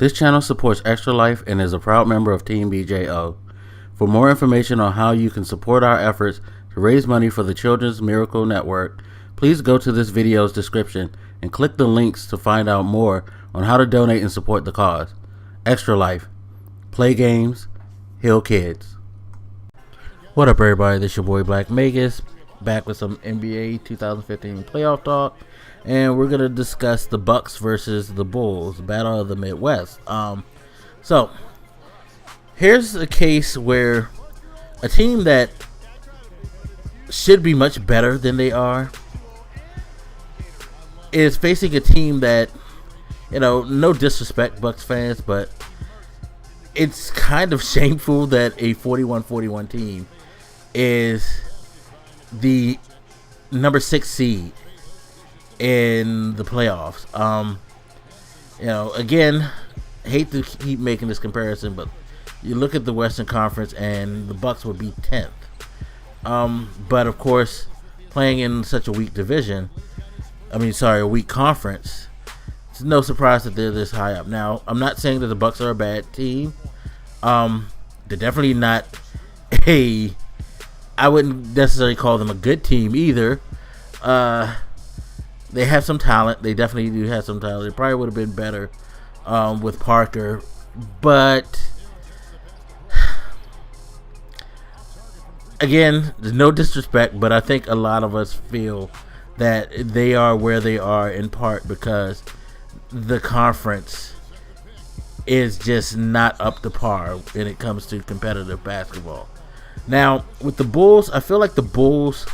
This channel supports Extra Life and is a proud member of Team BJO. For more information on how you can support our efforts to raise money for the Children's Miracle Network, please go to this video's description and click the links to find out more on how to donate and support the cause. Extra Life. Play games, heal kids. What up, everybody? This your boy Black Magus, back with some NBA 2015 playoff talk. And we're going to discuss the Bucks versus the Bulls, Battle of the Midwest. So, here's a case where a team that should be much better than they are is facing a team that, no disrespect, Bucks fans, but it's kind of shameful that a 41-41 team is the number 6 seed in the playoffs. Again, hate to keep making this comparison, but you look at the Western Conference and the Bucks would be 10th. But of course, playing in such a weak a weak conference, it's no surprise that they're this high up. Now, I'm not saying that the Bucks are a bad team. They're definitely not I wouldn't necessarily call them a good team either. They have some talent. They definitely do have some talent. They probably would have been better with Parker. But, again, there's no disrespect, but I think a lot of us feel that they are where they are in part because the conference is just not up to par when it comes to competitive basketball. Now, with the Bulls, I feel like the Bulls,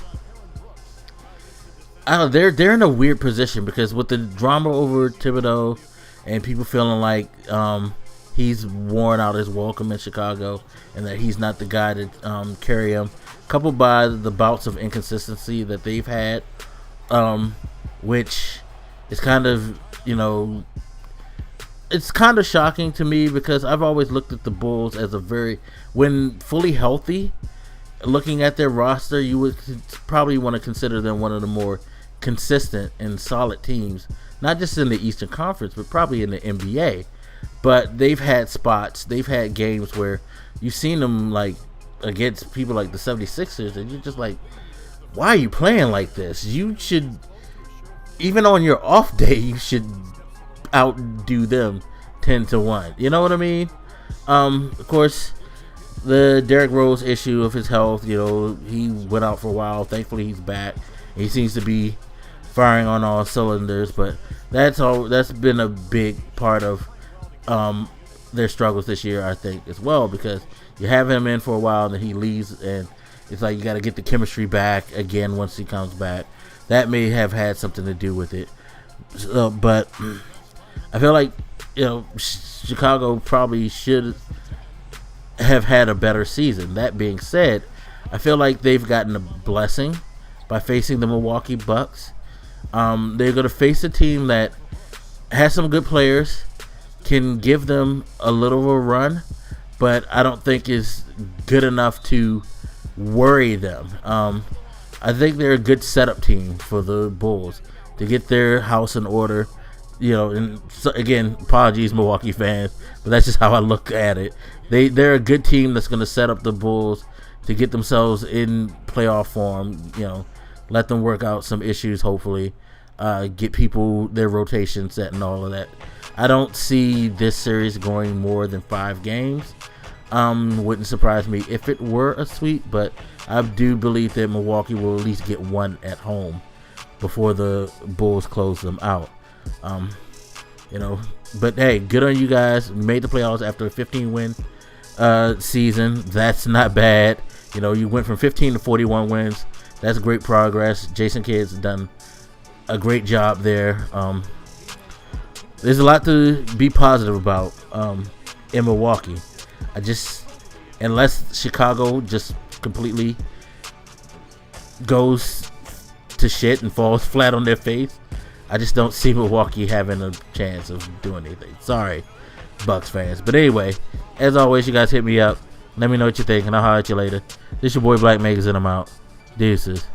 they're in a weird position because with the drama over Thibodeau and people feeling like he's worn out his welcome in Chicago and that he's not the guy to carry him, coupled by the bouts of inconsistency that they've had, which is kind of, it's kind of shocking to me because I've always looked at the Bulls as when fully healthy, looking at their roster, you would probably want to consider them one of the more consistent and solid teams, not just in the Eastern Conference, but probably in the NBA. But they've had spots, they've had games where you've seen them like against people like the 76ers, and you're just like, why are you playing like this? You should, even on your off day, you should outdo them 10-1. You know what I mean? Of course, the Derrick Rose issue of his health, he went out for a while. Thankfully, he's back. He seems to be firing on all cylinders, but that's been a big part of their struggles this year, I think, as well, because you have him in for a while and then he leaves, and it's like you got to get the chemistry back again once he comes back. That may have had something to do with it. But I feel like Chicago probably should have had a better season. That being said, I feel like they've gotten a blessing by facing the Milwaukee Bucks. They're going to face a team that has some good players, can give them a little of a run, but I don't think is good enough to worry them. I think they're a good setup team for the Bulls to get their house in order. And so, again, apologies, Milwaukee fans, but that's just how I look at it. They're a good team that's going to set up the Bulls to get themselves in playoff form. Let them work out some issues, hopefully, get people their rotation set and all of that. I don't see this series going more than 5 games. Wouldn't surprise me if it were a sweep, but I do believe that Milwaukee will at least get one at home before the Bulls close them out. But hey, good on you guys. You made the playoffs after a 15-win season. That's not bad. You went from 15 to 41 wins. That's great progress. Jason Kidd's done a great job there. There's a lot to be positive about in Milwaukee. Unless Chicago just completely goes to shit and falls flat on their face, I just don't see Milwaukee having a chance of doing anything. Sorry, Bucks fans. But anyway, as always, you guys hit me up. Let me know what you think, and I'll holler at you later. This your boy Black Magus, and I'm out. Deuces.